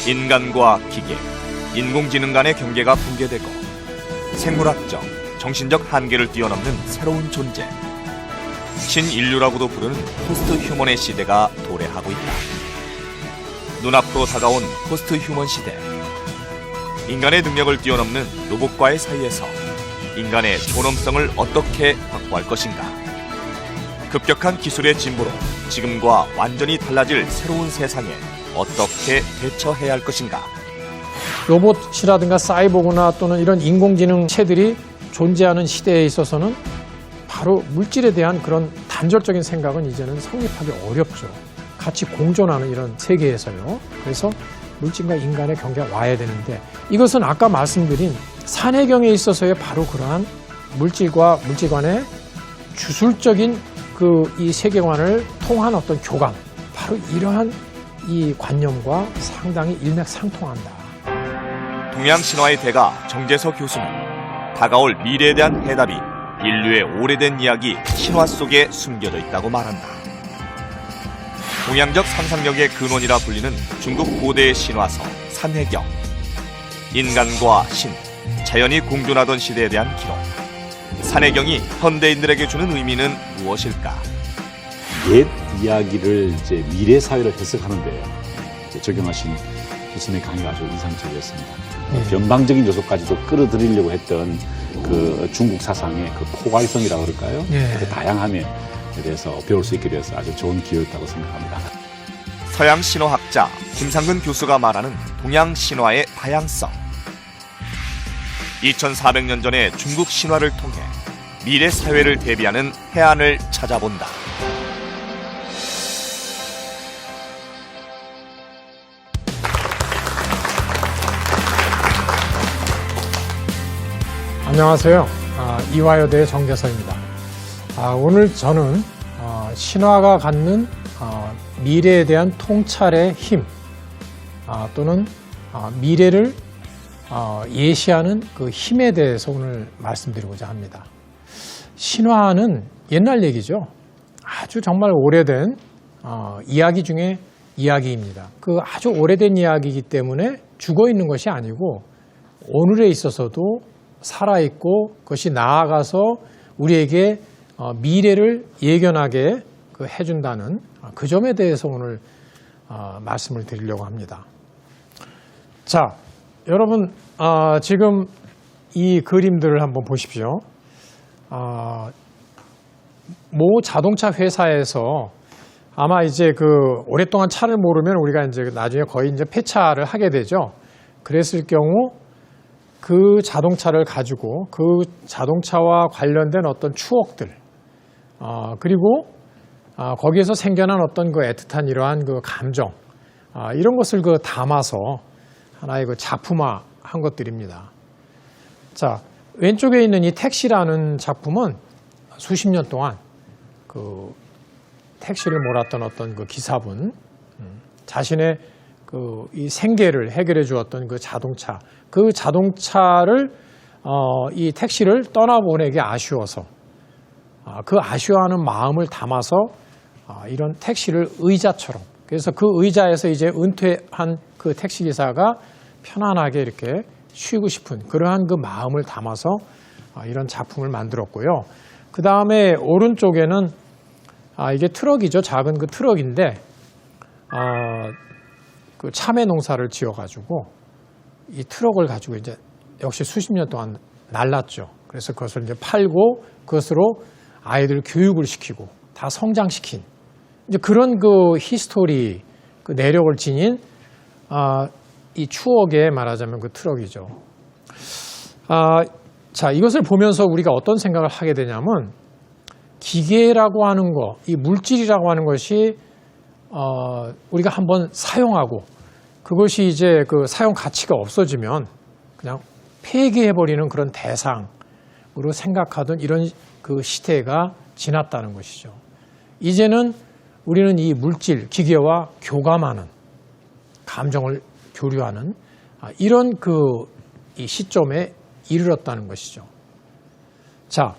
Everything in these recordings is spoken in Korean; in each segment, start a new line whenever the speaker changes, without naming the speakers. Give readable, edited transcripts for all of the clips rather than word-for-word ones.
인간과 기계, 인공지능 간의 경계가 붕괴되고 생물학적, 정신적 한계를 뛰어넘는 새로운 존재, 신인류라고도 부르는 포스트 휴먼의 시대가 도래하고 있다. 눈앞으로 다가온 포스트 휴먼 시대. 인간의 능력을 뛰어넘는 로봇과의 사이에서 인간의 존엄성을 어떻게 확보할 것인가? 급격한 기술의 진보로 지금과 완전히 달라질 새로운 세상에 어떻게 대처해야 할 것인가?
로봇이라든가 사이보그나 또는 이런 인공지능체들이 존재하는 시대에 있어서는 바로 물질에 대한 그런 단절적인 생각은 이제는 성립하기 어렵죠. 같이 공존하는 이런 세계에서요. 그래서 물질과 인간의 경계가 와야 되는데, 이것은 아까 말씀드린 산해경에 있어서의 바로 그러한 물질과 물질 간의 주술적인 이 세계관을 통한 어떤 교감, 바로 이러한 이 관념과 상당히 일맥상통한다.
동양 신화의 대가 정재석 교수는 다가올 미래에 대한 해답이 인류의 오래된 이야기 신화 속에 숨겨져 있다고 말한다. 동양적 상상력의 근원이라 불리는 중국 고대 신화서 산해경. 인간과 신, 자연이 공존하던 시대에 대한 기록. 산해경이 현대인들에게 주는 의미는 무엇일까?
옛 이야기를 이제 미래 사회를 해석하는데 적용하신 교수님의 강의가 아주 인상적이었습니다. 변방적인 요소까지도 끌어들이려고 했던 그 중국 사상의 그 포괄성이라고 그럴까요? 그 다양함에 대해서 배울 수 있게 되어서 아주 좋은 기회였다고 생각합니다.
서양 신화학자 김상근 교수가 말하는 동양 신화의 다양성. 2400년 전의 중국 신화를 통해 미래 사회를 대비하는 해안을 찾아본다.
안녕하세요. 이화여대의 정재석입니다. 오늘 저는 신화가 갖는 미래에 대한 통찰의 힘, 또는 미래를 예시하는 그 힘에 대해서 오늘 말씀드리고자 합니다. 신화는 옛날 얘기죠. 아주 정말 오래된 이야기 중에 이야기입니다. 그 아주 오래된 이야기이기 때문에 죽어 있는 것이 아니고 오늘에 있어서도 살아있고 그것이 나아가서 우리에게 미래를 예견하게 해준다는 그 점에 대해서 오늘 말씀을 드리려고 합니다. 자, 여러분 지금 이 그림들을 한번 보십시오. 모 자동차 회사에서 아마 이제 오랫동안 차를 모르면 우리가 이제 나중에 거의 이제 폐차를 하게 되죠. 그랬을 경우 그 자동차를 가지고 그 자동차와 관련된 어떤 추억들, 그리고 거기에서 생겨난 어떤 그 애틋한 이러한 그 감정, 이런 것을 담아서 하나의 작품화한 것들입니다. 자, 왼쪽에 있는 이 택시라는 작품은 수십 년 동안 택시를 몰았던 어떤 기사분, 자신의 이 생계를 해결해 주었던 그 자동차를 이 택시를 떠나보내기 아쉬워서 그 아쉬워하는 마음을 담아서 이런 택시를 의자처럼, 그래서 그 의자에서 이제 은퇴한 그 택시기사가 편안하게 이렇게 쉬고 싶은 그러한 그 마음을 담아서 이런 작품을 만들었고요. 그 다음에 오른쪽에는 이게 트럭이죠. 작은 그 트럭인데 그 참외 농사를 지어가지고 이 트럭을 가지고 이제 역시 수십 년 동안 날랐죠. 그래서 그것을 이제 팔고 그것으로 아이들 교육을 시키고 다 성장시킨 이제 그런 그 히스토리, 그 내력을 지닌 이 추억에 말하자면 그 트럭이죠. 자, 이것을 보면서 우리가 어떤 생각을 하게 되냐면 기계라고 하는 거, 이 물질이라고 하는 것이 우리가 한번 사용하고 그것이 이제 그 사용 가치가 없어지면 그냥 폐기해버리는 그런 대상으로 생각하던 이런 그 시대가 지났다는 것이죠. 이제는 우리는 이 물질, 기계와 교감하는, 감정을 교류하는 이런 이 시점에 이르렀다는 것이죠. 자,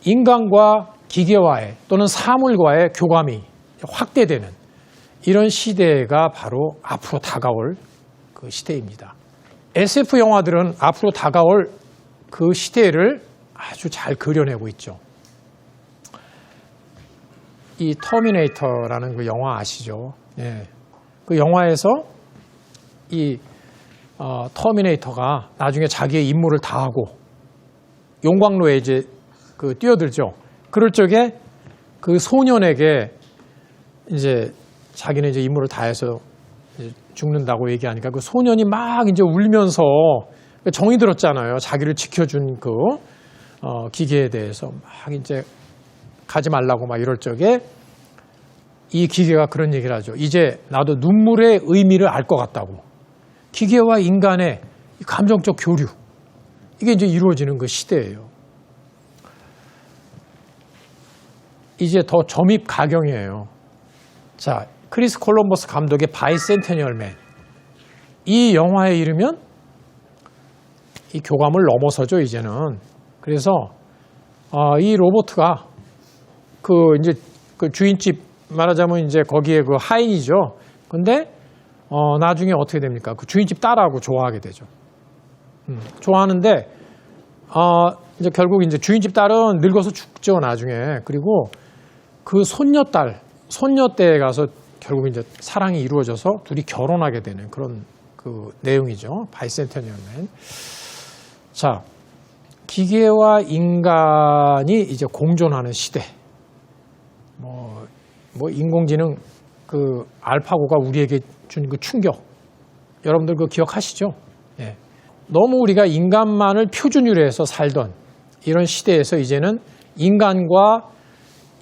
인간과 기계와의 또는 사물과의 교감이 확대되는 이런 시대가 바로 앞으로 다가올 그 시대입니다. SF 영화들은 앞으로 다가올 그 시대를 아주 잘 그려내고 있죠. 이 터미네이터라는 그 영화 아시죠? 예. 그 영화에서 이 터미네이터가 나중에 자기의 임무를 다하고 용광로에 이제 그 뛰어들죠. 그럴 적에 그 소년에게 이제 자기는 이제 임무를 다해서 이제 죽는다고 얘기하니까 그 소년이 막 이제 울면서 정이 들었잖아요. 자기를 지켜준 그 기계에 대해서 막 이제 가지 말라고 막 이럴 적에 이 기계가 그런 얘기를 하죠. 이제 나도 눈물의 의미를 알 것 같다고. 기계와 인간의 감정적 교류. 이게 이제 이루어지는 그 시대예요. 이제 더 점입 가경이에요. 자, 크리스 콜럼버스 감독의 바이센테니얼 맨. 이 영화에 이르면 이 교감을 넘어서죠, 이제는. 그래서 이 로봇가 그 이제 그 주인집 말하자면 이제 거기에 그 하인이죠. 근데 나중에 어떻게 됩니까? 그 주인집 딸하고 좋아하게 되죠. 좋아하는데 이제 결국 이제 주인집 딸은 늙어서 죽죠, 나중에. 그리고 그 손녀때에 가서 결국 이제 사랑이 이루어져서 둘이 결혼하게 되는 그런 그 내용이죠. 바이센테니얼 맨. 자, 기계와 인간이 이제 공존하는 시대. 뭐 인공지능 그 알파고가 우리에게 준 그 충격. 여러분들 그거 기억하시죠? 예. 너무 우리가 인간만을 표준으로 해서 살던 이런 시대에서 이제는 인간과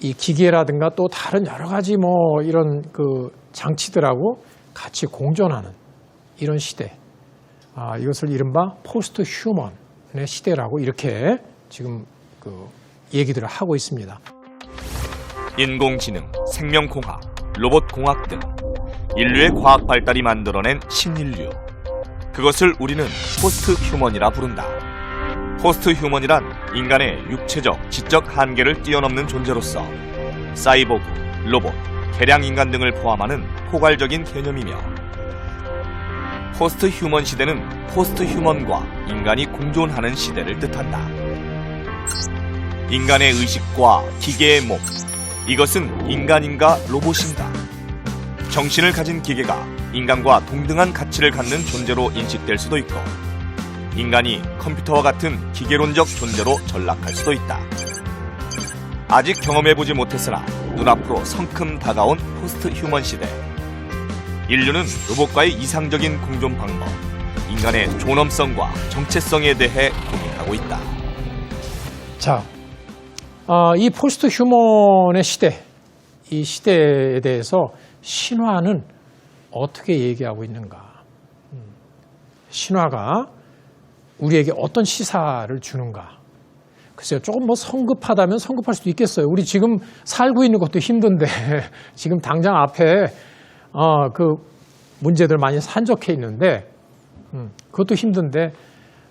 이 기계라든가 또 다른 여러 가지 뭐 이런 그 장치들하고 같이 공존하는 이런 시대. 이것을 이른바 포스트 휴먼의 시대라고 이렇게 지금 그 얘기들을 하고 있습니다.
인공지능, 생명공학, 로봇공학 등 인류의 과학 발달이 만들어낸 신인류. 그것을 우리는 포스트 휴먼이라 부른다. 포스트 휴먼이란 인간의 육체적, 지적 한계를 뛰어넘는 존재로서 사이보그, 로봇, 개량인간 등을 포함하는 포괄적인 개념이며 포스트 휴먼 시대는 포스트 휴먼과 인간이 공존하는 시대를 뜻한다. 인간의 의식과 기계의 몸, 이것은 인간인가 로봇인가? 정신을 가진 기계가 인간과 동등한 가치를 갖는 존재로 인식될 수도 있고 인간이 컴퓨터와 같은 기계론적 존재로 전락할 수도 있다. 아직 경험해보지 못했으나 눈앞으로 성큼 다가온 포스트 휴먼 시대. 인류는 로봇과의 이상적인 공존 방법, 인간의 존엄성과 정체성에 대해 고민하고 있다.
자, 이 포스트 휴먼의 시대, 이 시대에 대해서 신화는 어떻게 얘기하고 있는가? 신화가 우리에게 어떤 시사를 주는가? 글쎄요, 조금 뭐 성급하다면 성급할 수도 있겠어요. 우리 지금 살고 있는 것도 힘든데, 지금 당장 앞에 그 문제들 많이 산적해 있는데, 그것도 힘든데,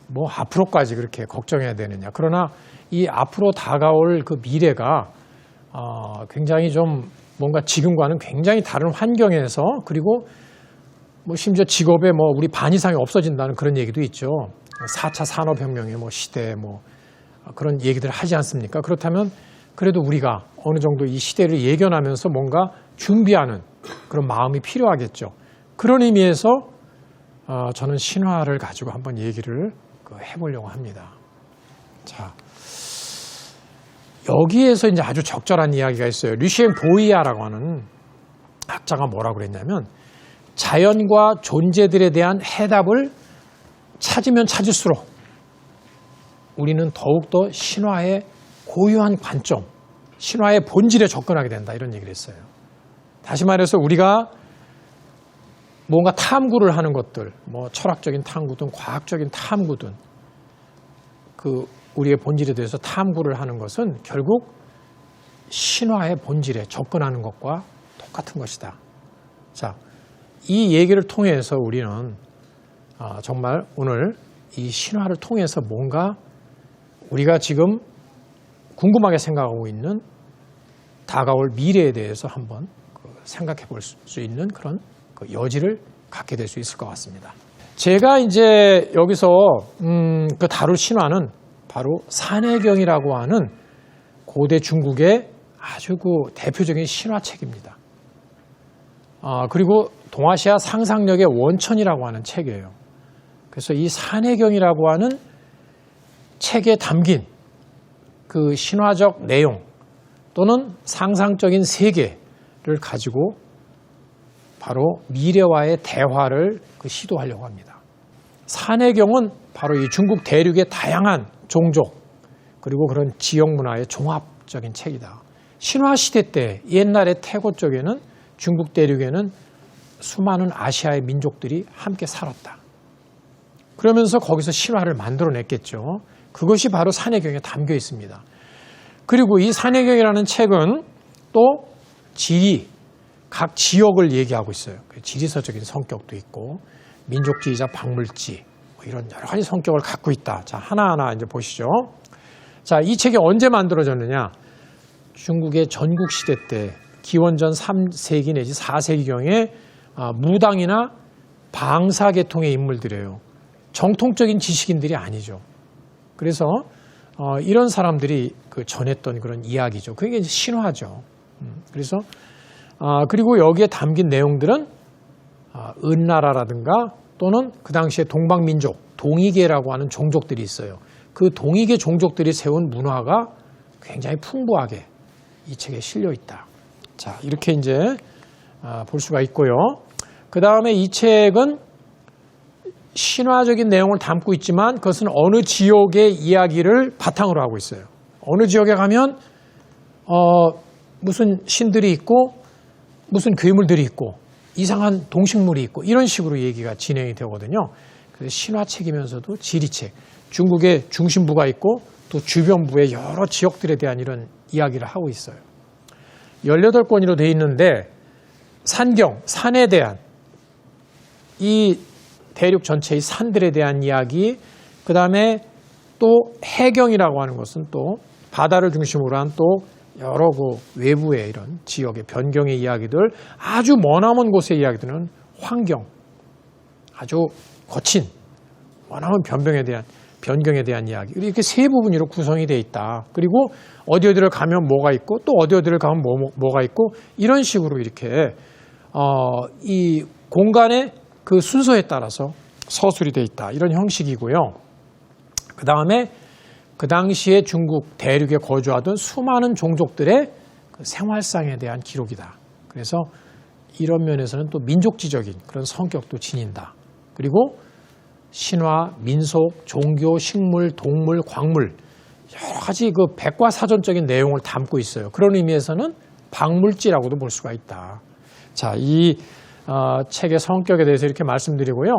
뭐 앞으로까지 그렇게 걱정해야 되느냐. 그러나 이 앞으로 다가올 그 미래가 굉장히 좀 뭔가 지금과는 굉장히 다른 환경에서 그리고 뭐 심지어 직업에 뭐 우리 반 이상이 없어진다는 그런 얘기도 있죠. 4차 산업혁명의 뭐 시대 뭐 그런 얘기들을 하지 않습니까? 그렇다면 그래도 우리가 어느 정도 이 시대를 예견하면서 뭔가 준비하는 그런 마음이 필요하겠죠. 그런 의미에서 저는 신화를 가지고 한번 얘기를 해보려고 합니다. 자, 여기에서 이제 아주 적절한 이야기가 있어요. 류시엥 보이아라고 하는 학자가 뭐라고 그랬냐면 자연과 존재들에 대한 해답을 찾으면 찾을수록 우리는 더욱더 신화의 고유한 관점, 신화의 본질에 접근하게 된다 이런 얘기를 했어요. 다시 말해서 우리가 뭔가 탐구를 하는 것들, 뭐 철학적인 탐구든 과학적인 탐구든 그 우리의 본질에 대해서 탐구를 하는 것은 결국 신화의 본질에 접근하는 것과 똑같은 것이다. 자, 이 얘기를 통해서 우리는 정말 오늘 이 신화를 통해서 뭔가 우리가 지금 궁금하게 생각하고 있는 다가올 미래에 대해서 한번 생각해 볼 수 있는 그런 여지를 갖게 될 수 있을 것 같습니다. 제가 이제 여기서 그 다룰 신화는 바로 산해경이라고 하는 고대 중국의 아주 그 대표적인 신화책입니다. 그리고 동아시아 상상력의 원천이라고 하는 책이에요. 그래서 이 산해경이라고 하는 책에 담긴 그 신화적 내용 또는 상상적인 세계를 가지고 바로 미래와의 대화를 시도하려고 합니다. 산해경은 바로 이 중국 대륙의 다양한 종족 그리고 그런 지역 문화의 종합적인 책이다. 신화시대 때 옛날에 태고 쪽에는 중국 대륙에는 수많은 아시아의 민족들이 함께 살았다. 그러면서 거기서 신화를 만들어냈겠죠. 그것이 바로 산해경에 담겨 있습니다. 그리고 이 산해경이라는 책은 또 지리, 각 지역을 얘기하고 있어요. 지리서적인 성격도 있고 민족지이자 박물지 이런 여러 가지 성격을 갖고 있다. 자, 하나하나 이제 보시죠. 자, 이 책이 언제 만들어졌느냐? 중국의 전국시대 때 기원전 3세기 내지 4세기경에 무당이나 방사계통의 인물들이에요. 정통적인 지식인들이 아니죠. 그래서 이런 사람들이 전했던 그런 이야기죠. 그게 이제 신화죠. 그래서 그리고 여기에 담긴 내용들은 은나라라든가 또는 그 당시에 동방민족, 동이계라고 하는 종족들이 있어요. 그 동이계 종족들이 세운 문화가 굉장히 풍부하게 이 책에 실려 있다. 자, 이렇게 이제 볼 수가 있고요. 그 다음에 이 책은 신화적인 내용을 담고 있지만 그것은 어느 지역의 이야기를 바탕으로 하고 있어요. 어느 지역에 가면 무슨 신들이 있고 무슨 괴물들이 있고 이상한 동식물이 있고 이런 식으로 얘기가 진행이 되거든요. 그래서 신화책이면서도 지리책, 중국의 중심부가 있고 또 주변부의 여러 지역들에 대한 이런 이야기를 하고 있어요. 18권으로 되어 있는데 산경, 산에 대한 이 대륙 전체의 산들에 대한 이야기, 그 다음에 또 해경이라고 하는 것은 또 바다를 중심으로 한 또 여러 그 외부의 이런 지역의 변경의 이야기들, 아주 머나먼 곳의 이야기들은 환경, 아주 거친 머나먼 변경에 대한 이야기, 이렇게 세 부분으로 구성이 되어 있다. 그리고 어디를 가면 뭐가 있고 또 어디를 가면 뭐가 있고 이런 식으로 이렇게 이 공간의 그 순서에 따라서 서술이 되어 있다. 이런 형식이고요. 그 다음에 그 당시에 중국 대륙에 거주하던 수많은 종족들의 그 생활상에 대한 기록이다. 그래서 이런 면에서는 또 민족지적인 그런 성격도 지닌다. 그리고 신화, 민속, 종교, 식물, 동물, 광물 여러 가지 그 백과사전적인 내용을 담고 있어요. 그런 의미에서는 박물지라고도 볼 수가 있다. 자, 이 책의 성격에 대해서 이렇게 말씀드리고요.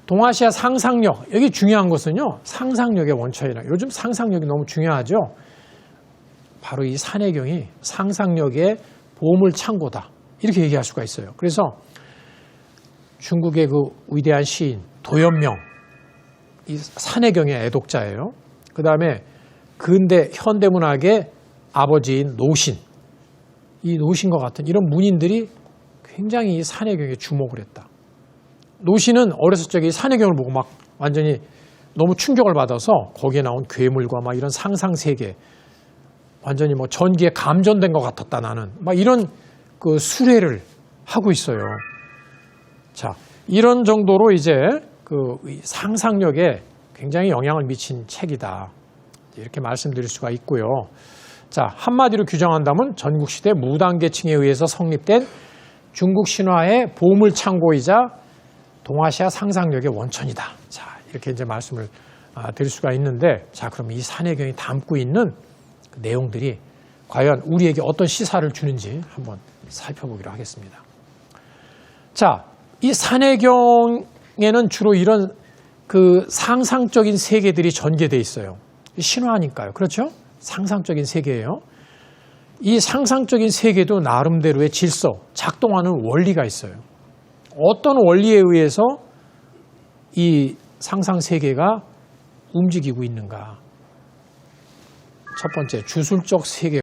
동아시아 상상력, 여기 중요한 것은요. 상상력의 원천이라. 요즘 상상력이 너무 중요하죠. 바로 이 산해경이 상상력의 보물 창고다. 이렇게 얘기할 수가 있어요. 그래서 중국의 그 위대한 시인 도연명, 이 산해경의 애독자예요. 그 다음에 근대 현대문학의 아버지인 노신, 이 노신과 같은 이런 문인들이 굉장히 이 산해경에 주목을 했다. 노신은 어렸을 적에 이 산해경을 보고 막 완전히 너무 충격을 받아서 거기에 나온 괴물과 막 이런 상상세계, 완전히 뭐 전기에 감전된 것 같았다 나는, 막 이런 그 수레를 하고 있어요. 자, 이런 정도로 이제 그 상상력에 굉장히 영향을 미친 책이다. 이렇게 말씀드릴 수가 있고요. 자, 한마디로 규정한다면 전국시대 무당계층에 의해서 성립된 중국 신화의 보물창고이자 동아시아 상상력의 원천이다. 자, 이렇게 이제 말씀을 드릴 수가 있는데, 자, 그럼 이 산해경이 담고 있는 그 내용들이 과연 우리에게 어떤 시사를 주는지 한번 살펴보기로 하겠습니다. 자, 이 산해경에는 주로 이런 그 상상적인 세계들이 전개되어 있어요. 신화니까요. 그렇죠? 상상적인 세계예요. 이 상상적인 세계도 나름대로의 질서, 작동하는 원리가 있어요. 어떤 원리에 의해서 이 상상 세계가 움직이고 있는가? 첫 번째, 주술적 세계.